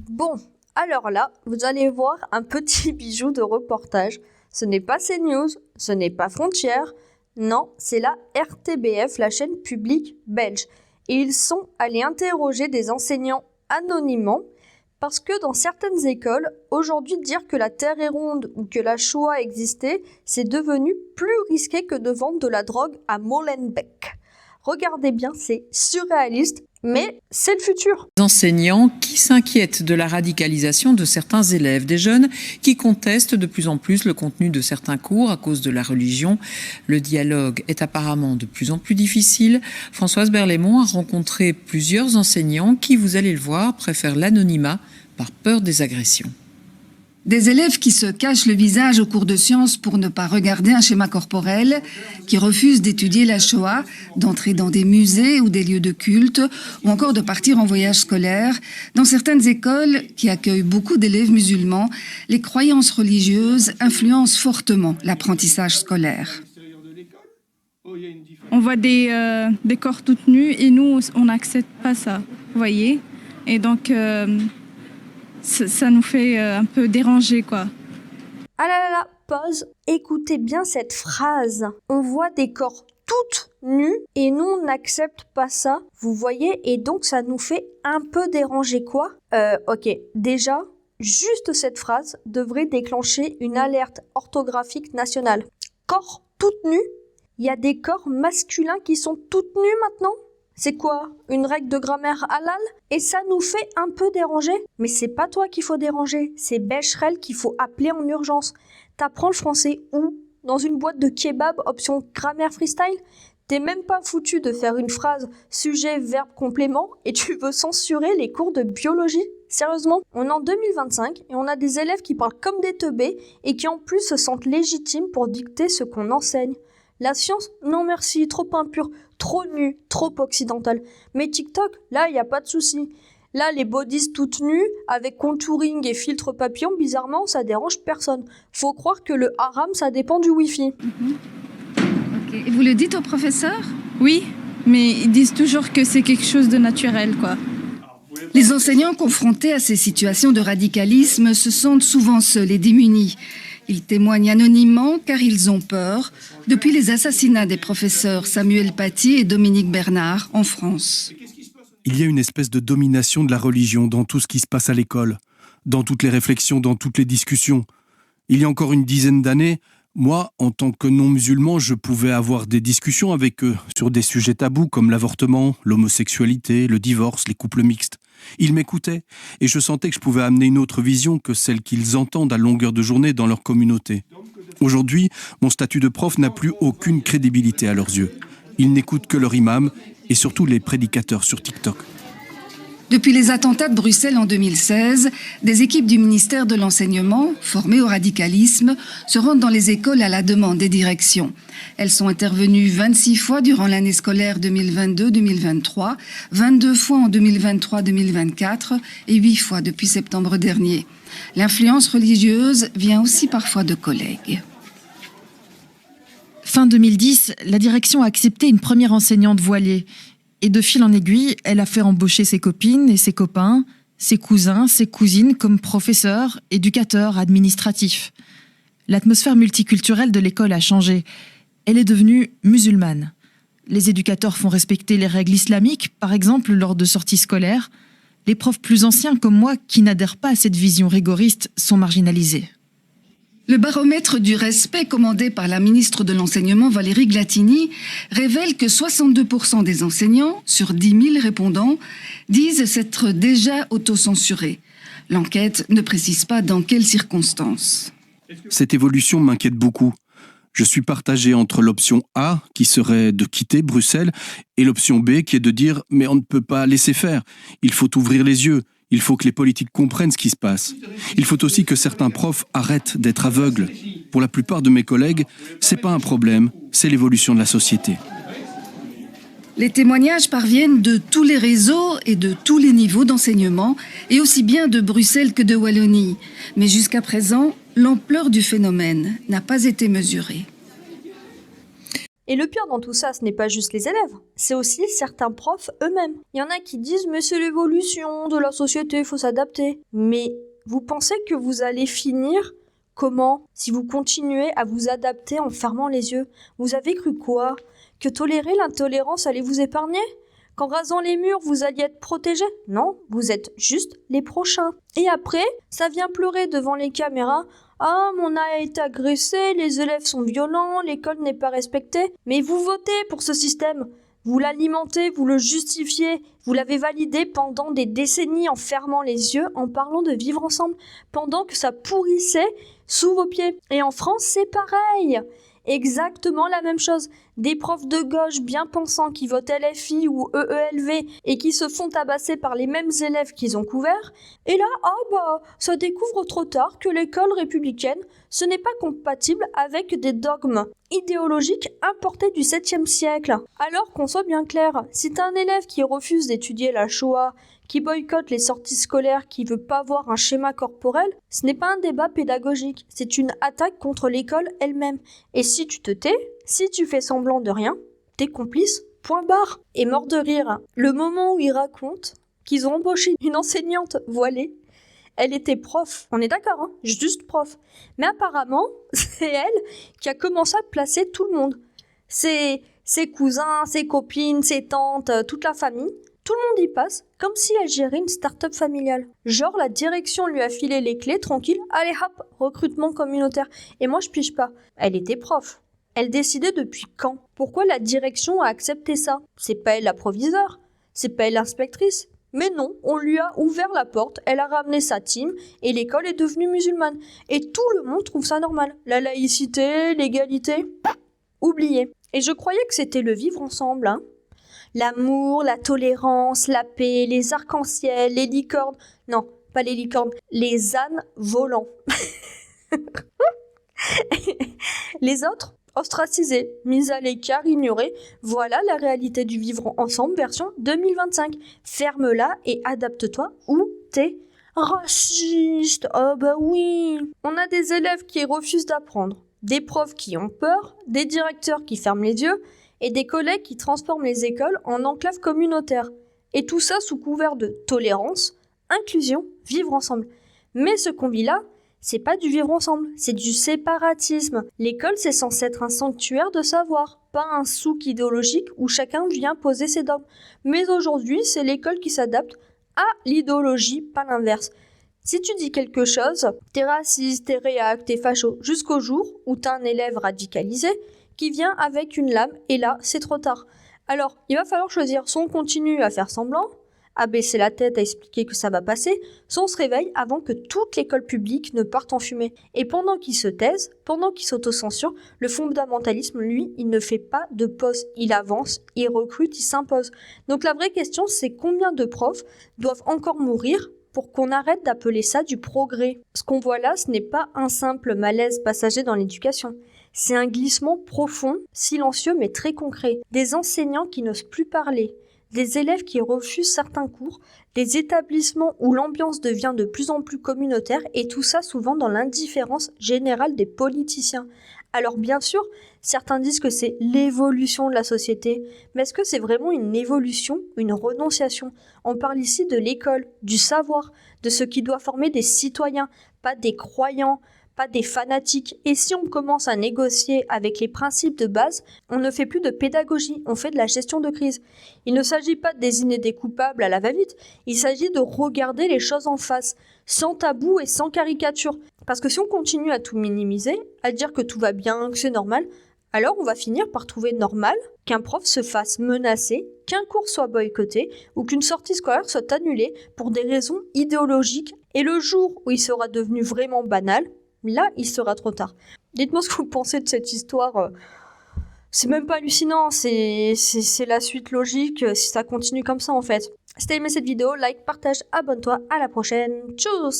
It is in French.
Bon, alors là, vous allez voir un petit bijou de reportage. Ce n'est pas CNews, ce n'est pas Frontières, non, c'est la RTBF, la chaîne publique belge. Et ils sont allés interroger des enseignants anonymement parce que dans certaines écoles, aujourd'hui, dire que la Terre est ronde ou que la Shoah existait, c'est devenu plus risqué que de vendre de la drogue à Molenbeek. Regardez bien, c'est surréaliste, mais c'est le futur. Des enseignants qui s'inquiètent de la radicalisation de certains élèves, des jeunes qui contestent de plus en plus le contenu de certains cours à cause de la religion. Le dialogue est apparemment de plus en plus difficile. Françoise Berlaymont a rencontré plusieurs enseignants qui, vous allez le voir, préfèrent l'anonymat par peur des agressions. Des élèves qui se cachent le visage au cours de sciences pour ne pas regarder un schéma corporel, qui refusent d'étudier la Shoah, d'entrer dans des musées ou des lieux de culte, ou encore de partir en voyage scolaire. Dans certaines écoles, qui accueillent beaucoup d'élèves musulmans, les croyances religieuses influencent fortement l'apprentissage scolaire. On voit des corps toutes nus et nous, on n'accepte pas ça, vous voyez. Et donc... ça nous fait un peu déranger, quoi. Ah là là là, pause. Écoutez bien cette phrase. On voit des corps toutes nus et nous, on n'accepte pas ça. Vous voyez? Et donc, ça nous fait un peu déranger, quoi. Ok, déjà, juste cette phrase devrait déclencher une alerte orthographique nationale. Corps toutes nus? Il y a des corps masculins qui sont toutes nus maintenant? C'est quoi? Une règle de grammaire halal? Et ça nous fait un peu déranger? Mais c'est pas toi qu'il faut déranger, c'est Becherel qu'il faut appeler en urgence. T'apprends le français où? Dans une boîte de kebab option grammaire freestyle? T'es même pas foutu de faire une phrase sujet, verbe, complément et tu veux censurer les cours de biologie? Sérieusement? On est en 2025 et on a des élèves qui parlent comme des teubés et qui en plus se sentent légitimes pour dicter ce qu'on enseigne. La science? Non merci, trop impure, trop nue, trop occidentale. Mais TikTok, là, y a pas de souci. Là, les bodies toutes nues, avec contouring et filtre papillon, bizarrement, ça dérange personne. Faut croire que le haram, ça dépend du wifi. Okay. Et vous le dites au professeur? Oui, mais ils disent toujours que c'est quelque chose de naturel, quoi. Les enseignants confrontés à ces situations de radicalisme se sentent souvent seuls et démunis. Ils témoignent anonymement car ils ont peur, depuis les assassinats des professeurs Samuel Paty et Dominique Bernard en France. Il y a une espèce de domination de la religion dans tout ce qui se passe à l'école, dans toutes les réflexions, dans toutes les discussions. Il y a encore une dizaine d'années, moi, en tant que non-musulman, je pouvais avoir des discussions avec eux sur des sujets tabous comme l'avortement, l'homosexualité, le divorce, les couples mixtes. Ils m'écoutaient et je sentais que je pouvais amener une autre vision que celle qu'ils entendent à longueur de journée dans leur communauté. Aujourd'hui, mon statut de prof n'a plus aucune crédibilité à leurs yeux. Ils n'écoutent que leur imam et surtout les prédicateurs sur TikTok. Depuis les attentats de Bruxelles en 2016, des équipes du ministère de l'Enseignement, formées au radicalisme, se rendent dans les écoles à la demande des directions. Elles sont intervenues 26 fois durant l'année scolaire 2022-2023, 22 fois en 2023-2024 et 8 fois depuis septembre dernier. L'influence religieuse vient aussi parfois de collègues. Fin 2010, la direction a accepté une première enseignante voilée. Et de fil en aiguille, elle a fait embaucher ses copines et ses copains, ses cousins, ses cousines comme professeurs, éducateurs, administratifs. L'atmosphère multiculturelle de l'école a changé. Elle est devenue musulmane. Les éducateurs font respecter les règles islamiques, par exemple lors de sorties scolaires. Les profs plus anciens comme moi, qui n'adhèrent pas à cette vision rigoriste, sont marginalisés. Le baromètre du respect commandé par la ministre de l'Enseignement Valérie Glatini révèle que 62% des enseignants, sur 10 000 répondants, disent s'être déjà autocensurés. L'enquête ne précise pas dans quelles circonstances. Cette évolution m'inquiète beaucoup. Je suis partagé entre l'option A, qui serait de quitter Bruxelles, et l'option B, qui est de dire « mais on ne peut pas laisser faire, il faut ouvrir les yeux ». Il faut que les politiques comprennent ce qui se passe. Il faut aussi que certains profs arrêtent d'être aveugles. Pour la plupart de mes collègues, c'est pas un problème, c'est l'évolution de la société. Les témoignages parviennent de tous les réseaux et de tous les niveaux d'enseignement, et aussi bien de Bruxelles que de Wallonie. Mais jusqu'à présent, l'ampleur du phénomène n'a pas été mesurée. Et le pire dans tout ça, ce n'est pas juste les élèves, c'est aussi certains profs eux-mêmes. Il y en a qui disent « mais c'est l'évolution de la société, il faut s'adapter ». Mais vous pensez que vous allez finir comment si vous continuez à vous adapter en fermant les yeux? Vous avez cru quoi? Que tolérer l'intolérance allait vous épargner? Qu'en rasant les murs, vous alliez être protégés? Non, vous êtes juste les prochains. Et après, ça vient pleurer devant les caméras. Ah, on a été agressé, les élèves sont violents, l'école n'est pas respectée. Mais vous votez pour ce système. Vous l'alimentez, vous le justifiez, vous l'avez validé pendant des décennies en fermant les yeux, en parlant de vivre ensemble, pendant que ça pourrissait sous vos pieds. Et en France, c'est pareil. Exactement la même chose. Des profs de gauche bien pensants qui votent LFI ou EELV et qui se font tabasser par les mêmes élèves qu'ils ont couverts. Et là, ça découvre trop tard que l'école républicaine, ce n'est pas compatible avec des dogmes idéologiques importés du 7e siècle. Alors qu'on soit bien clair, si t'as un élève qui refuse d'étudier la Shoah, qui boycotte les sorties scolaires, qui veut pas voir un schéma corporel, ce n'est pas un débat pédagogique, c'est une attaque contre l'école elle-même. Et si tu te tais, si tu fais semblant de rien, t'es complice, point barre. Et mort de rire, le moment où ils racontent qu'ils ont embauché une enseignante voilée, elle était prof, on est d'accord, hein, juste prof. Mais apparemment, c'est elle qui a commencé à placer tout le monde. Ses cousins, ses copines, ses tantes, toute la famille. Tout le monde y passe, comme si elle gérait une start-up familiale. Genre, la direction lui a filé les clés, tranquille, allez hop, recrutement communautaire. Et moi, je pige pas. Elle était prof. Elle décidait depuis quand? Pourquoi la direction a accepté ça? C'est pas elle la proviseure, c'est pas elle l'inspectrice. Mais non, on lui a ouvert la porte, elle a ramené sa team, et l'école est devenue musulmane. Et tout le monde trouve ça normal. La laïcité, l'égalité, oublié. Et je croyais que c'était le vivre ensemble, hein. L'amour, la tolérance, la paix, les arcs-en-ciel, les licornes. Non, pas les licornes, les ânes volants. Les autres, ostracisés, mis à l'écart, ignorés. Voilà la réalité du vivre ensemble version 2025. Ferme-la et adapte-toi ou t'es raciste. Oh bah oui. On a des élèves qui refusent d'apprendre, des profs qui ont peur, des directeurs qui ferment les yeux, et des collègues qui transforment les écoles en enclaves communautaires. Et tout ça sous couvert de tolérance, inclusion, vivre ensemble. Mais ce qu'on vit là, c'est pas du vivre ensemble, c'est du séparatisme. L'école, c'est censé être un sanctuaire de savoir, pas un souk idéologique où chacun vient poser ses dogmes. Mais aujourd'hui, c'est l'école qui s'adapte à l'idéologie, pas l'inverse. Si tu dis quelque chose, t'es raciste, t'es réac, t'es facho, jusqu'au jour où t'as un élève radicalisé qui vient avec une lame, et là, c'est trop tard. Alors, il va falloir choisir, soit on continue à faire semblant, à baisser la tête, à expliquer que ça va passer, soit on se réveille avant que toute l'école publique ne parte en fumée. Et pendant qu'il se taise, pendant qu'il s'autocensure, le fondamentalisme, lui, il ne fait pas de pause. Il avance, il recrute, il s'impose. Donc la vraie question, c'est combien de profs doivent encore mourir pour qu'on arrête d'appeler ça du progrès? Ce qu'on voit là, ce n'est pas un simple malaise passager dans l'éducation. C'est un glissement profond, silencieux mais très concret. Des enseignants qui n'osent plus parler, des élèves qui refusent certains cours, des établissements où l'ambiance devient de plus en plus communautaire et tout ça souvent dans l'indifférence générale des politiciens. Alors bien sûr, certains disent que c'est l'évolution de la société, mais est-ce que c'est vraiment une évolution, une renonciation? On parle ici de l'école, du savoir, de ce qui doit former des citoyens, pas des croyants, pas des fanatiques. Et si on commence à négocier avec les principes de base, on ne fait plus de pédagogie, on fait de la gestion de crise. Il ne s'agit pas de désigner des coupables à la va-vite, il s'agit de regarder les choses en face, sans tabou et sans caricature. Parce que si on continue à tout minimiser, à dire que tout va bien, que c'est normal, alors on va finir par trouver normal qu'un prof se fasse menacer, qu'un cours soit boycotté ou qu'une sortie scolaire soit annulée pour des raisons idéologiques. Et le jour où il sera devenu vraiment banal, là, il sera trop tard. Dites-moi ce que vous pensez de cette histoire. C'est même pas hallucinant, c'est la suite logique si ça continue comme ça en fait. Si t'as aimé cette vidéo, like, partage, abonne-toi, à la prochaine. Tchuss!